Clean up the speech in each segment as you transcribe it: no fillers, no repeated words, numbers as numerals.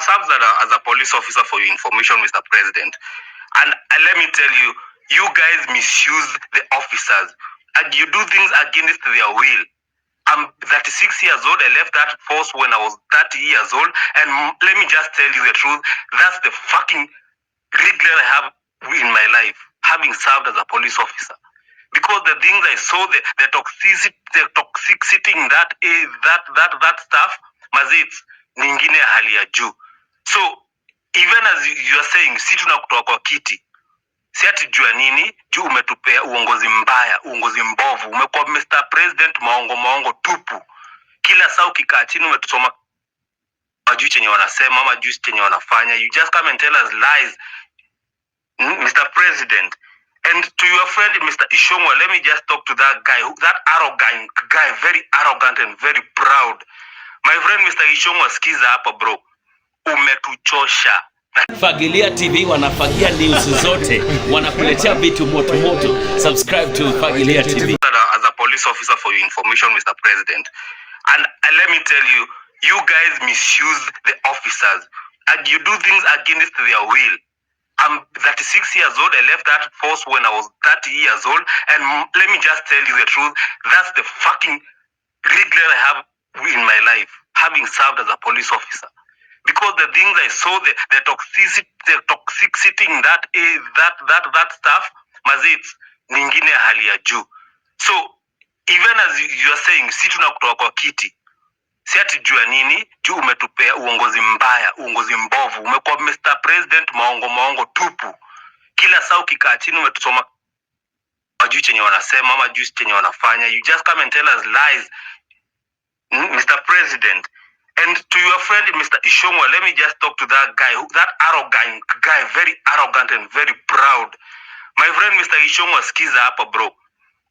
served as a police officer for your information, Mr. President. And let me tell you, you guys misuse the officers and you do things against their will. I'm 36 years old. I left that force when I was 30 years old. And let me just tell you the truth. That's the fucking regret I have in my life, having served as a police officer. Because the things I saw, the toxicity in that stuff, mazits, ningine hali ya juu. So, even as you are saying, si tunakutoa kwa kiti, si ati jua nini, juu umetupea uongozi mbaya, uongozi mbovu, umekuwa Mr. President maongo tupu. Kila saa ukikaa chini umetusoma majuu chenye wanasema, ama juu chenye wanafanya. You just come and tell us lies, Mr. President. And to your friend, Mr. Ishongwa, let me just talk to that guy, that arrogant guy, very arrogant and very proud. My friend, Mr. Ishongwa, skiza hapa bro. Umetuchosha. Fagilia TV wanafagia news zote, wanakuletea vitu moto moto. Subscribe to Fagilia TV. As a police officer for your information, Mr. President. And let me tell you, you guys misuse the officers and you do things against their will. I'm 36 years old. I left that force when I was 30 years old. And let me just tell you the truth. That's the fucking regret I have in my life, having served as a police officer. Because the things I saw, the toxicity in that stuff, mazits, ningine hali ya juu. So, even as you are saying, si tunakutoa kwa kiti, si ati jua nini, juu umetupea uongozi mbaya, uongozi mbovu, umekuwa Mr. President maongo tupu. Kila saa ukikaa chini umetusoma majuu chenye wanasema, ama juu chenye wanafanya. You just come and tell us lies, Mr. President. And to your friend, Mr. Ishongwa, let me just talk to that guy, that arrogant guy, very arrogant and very proud. My friend, Mr. Ishongwa, skiza hapa bro.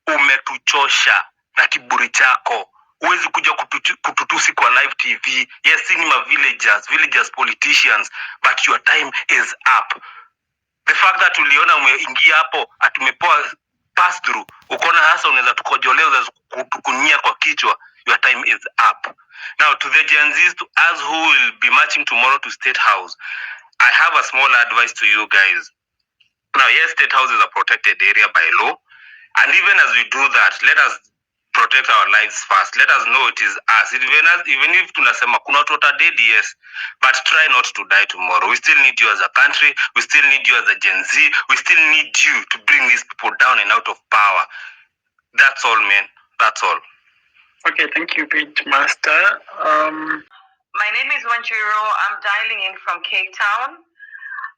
Umetuchosha na kiburi chako. Uwezi kuja kututusi kwa live TV. Yes, ni ma villagers politicians, but your time is up. The fact that uliona umeingia hapo atumepoa pass through. Ukona hasa unaweza tukojolea, unaweza kutukunia kwa kichwa. Your time is up. Now, to the Genzs, to us who will be marching tomorrow to Statehouse, I have a small advice to you guys. Now, yes, Statehouse is a protected area by law. And even as we do that, let us protect our lives first. Let us know it is us. Even if tunasema kuna watu dead, yes, but try not to die tomorrow. We still need you as a country. We still need you as a Gen Z. We still need you to bring these people down and out of power. That's all, man. That's all. Okay, thank you, Pete Master. My name is Wanjiro. I'm dialing in from Cape Town.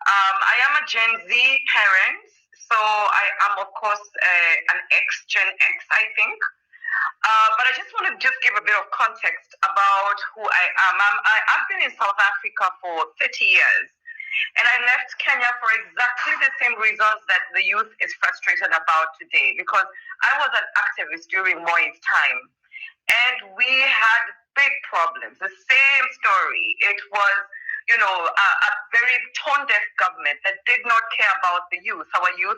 I am a Gen Z parent, so I am, of course, an ex-Gen X, I think. But I just want to give a bit of context about who I am. I've been in South Africa for 30 years, and I left Kenya for exactly the same reasons that the youth is frustrated about today, because I was an activist during Moi's time. And we had big problems. The same story. It was, a very tone-deaf government that did not care about the youth. Our youth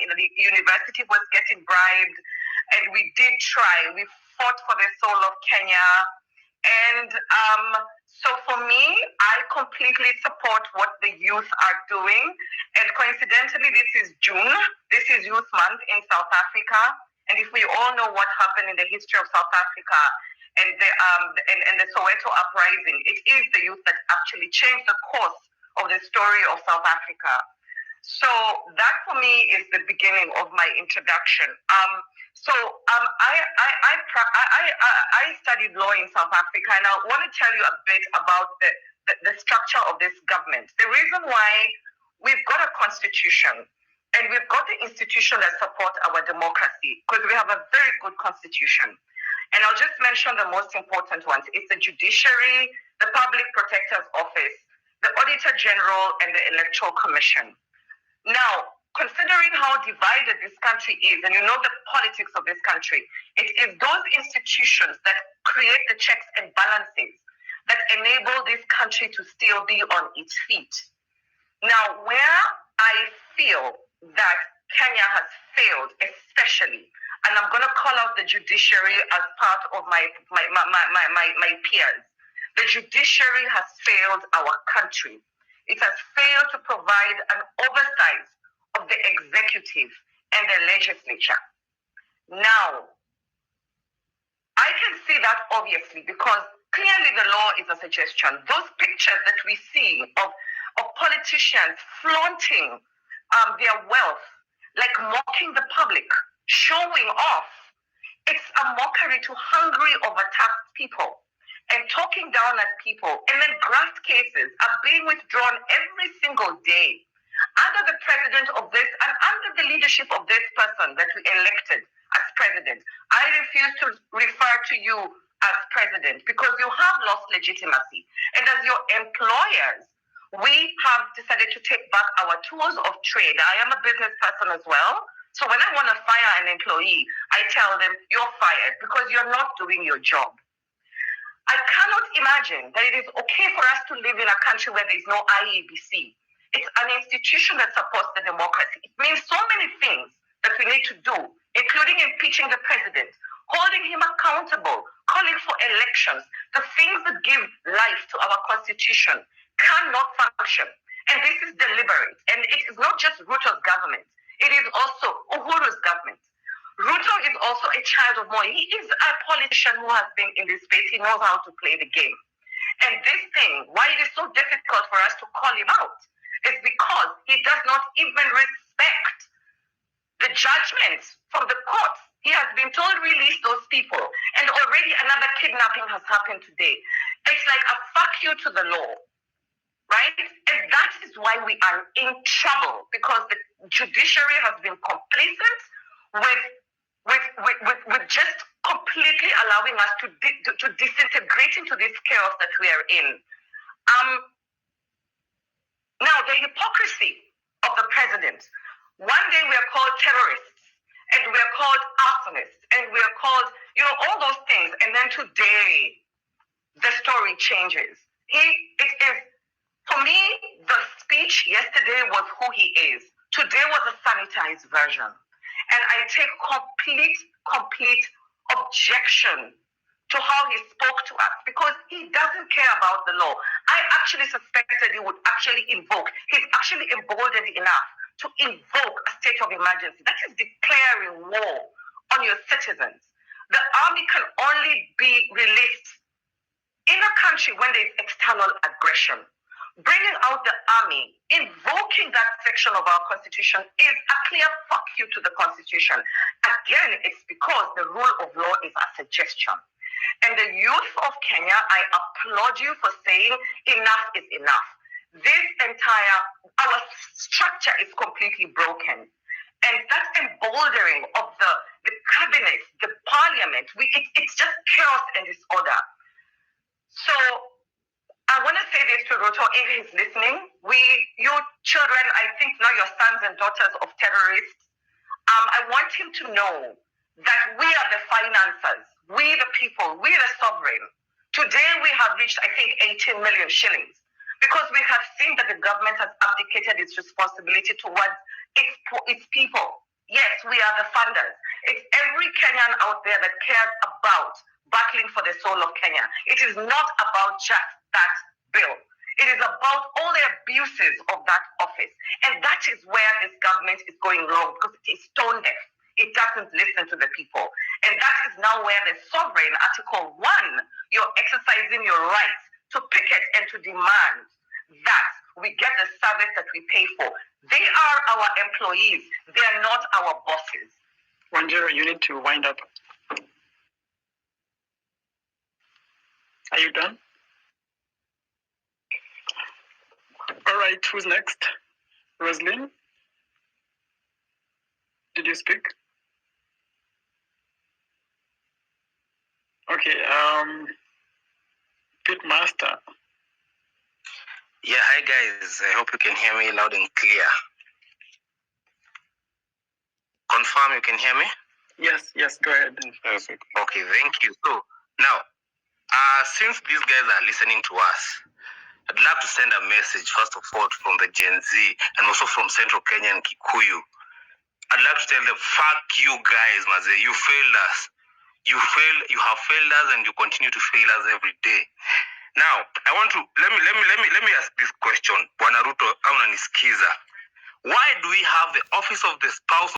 in the university was getting bribed, and we did try. We fought for the soul of Kenya, and so for me, I completely support what the youth are doing. And coincidentally, this is June. This is Youth Month in South Africa. And if we all know what happened in the history of South Africa and the Soweto uprising, it is the youth that actually changed the course of the story of South Africa. So that for me is the beginning of my introduction. I studied law in South Africa, and I want to tell you a bit about the structure of this government. The reason why we've got a constitution, and we've got the institution that support our democracy, because we have a very good constitution. And I'll just mention the most important ones. It's the judiciary, the public protector's office, the auditor general, and the electoral commission. Now, considering how divided this country is, and you know the politics of this country, it is those institutions that create the checks and balances that enable this country to still be on its feet. Now, where I feel that Kenya has failed, especially, and I'm going to call out the judiciary as part of my peers. The judiciary has failed our country. It has failed to provide an oversight of the executive and the legislature. Now, I can see that obviously because clearly the law is a suggestion. Those pictures that we see of politicians flaunting their wealth, like mocking the public, showing off, it's a mockery to hungry, overtaxed people and talking down at people. And then graft cases are being withdrawn every single day under the president of this and under the leadership of this person that we elected as president. I refuse to refer to you as president because you have lost legitimacy. And as your employers, we have decided to take back our tools of trade. I am a business person as well. So when I want to fire an employee, I tell them, you're fired because you're not doing your job. I cannot imagine that it is okay for us to live in a country where there is no IEBC. It's an institution that supports the democracy. It means so many things that we need to do, including impeaching the president, holding him accountable, calling for elections. The things that give life to our constitution cannot function. And this is deliberate. And it is not just Ruto's government. It is also Uhuru's government. Ruto is also a child of Moi. He is a politician who has been in this space. He knows how to play the game. And this thing, why it is so difficult for us to call him out, is because he does not even respect the judgments from the courts. He has been told release those people. And already another kidnapping has happened today. It's like a fuck you to the law. Right? And that is why we are in trouble, because the judiciary has been complacent with just completely allowing us to disintegrate into this chaos that we are in. Now, the hypocrisy of the president. One day we are called terrorists, and we are called arsonists, and we are called, all those things. And then today, the story changes. For me, the speech yesterday was who he is. Today was a sanitized version. And I take complete objection to how he spoke to us because he doesn't care about the law. I actually suspected he would actually he's actually emboldened enough to invoke a state of emergency. That is declaring war on your citizens. The army can only be released in a country when there is external aggression. Bringing out the army, invoking that section of our constitution is a clear fuck you to the constitution. Again, it's because the rule of law is a suggestion. And the youth of Kenya, I applaud you for saying enough is enough. Our structure is completely broken. And that emboldening of the cabinet, the parliament, it's just chaos and disorder. So, I want to say this to Ruto, if he's listening. You children, I think now your sons and daughters of terrorists, I want him to know that we are the financiers, we the people, we the sovereign. Today we have reached, I think, 18 million shillings because we have seen that the government has abdicated its responsibility towards its people. Yes, we are the funders. It's every Kenyan out there that cares about battling for the soul of Kenya. It is not about just that bill. It is about all the abuses of that office. And that is where this government is going wrong because it is tone deaf. It doesn't listen to the people. And that is now where the sovereign, Article 1, you're exercising your rights to picket and to demand that we get the service that we pay for. They are our employees. They are not our bosses. Wanjiro, you need to wind up. Are you done? All right, who's next? Roslyn? Did you speak? Okay, Pitmaster. Yeah, hi guys. I hope you can hear me loud and clear. Confirm you can hear me? Yes, go ahead. Perfect. Okay, thank you. So now, since these guys are listening to us, I'd love to send a message, first of all, from the Gen Z and also from Central Kenya and Kikuyu. I'd love to tell them, fuck you guys, Maze. You failed us. You have failed us and you continue to fail us every day. Now, I want to let me ask this question, Bwana Ruto, kama unanisikiza. Why do we have the office of the spouse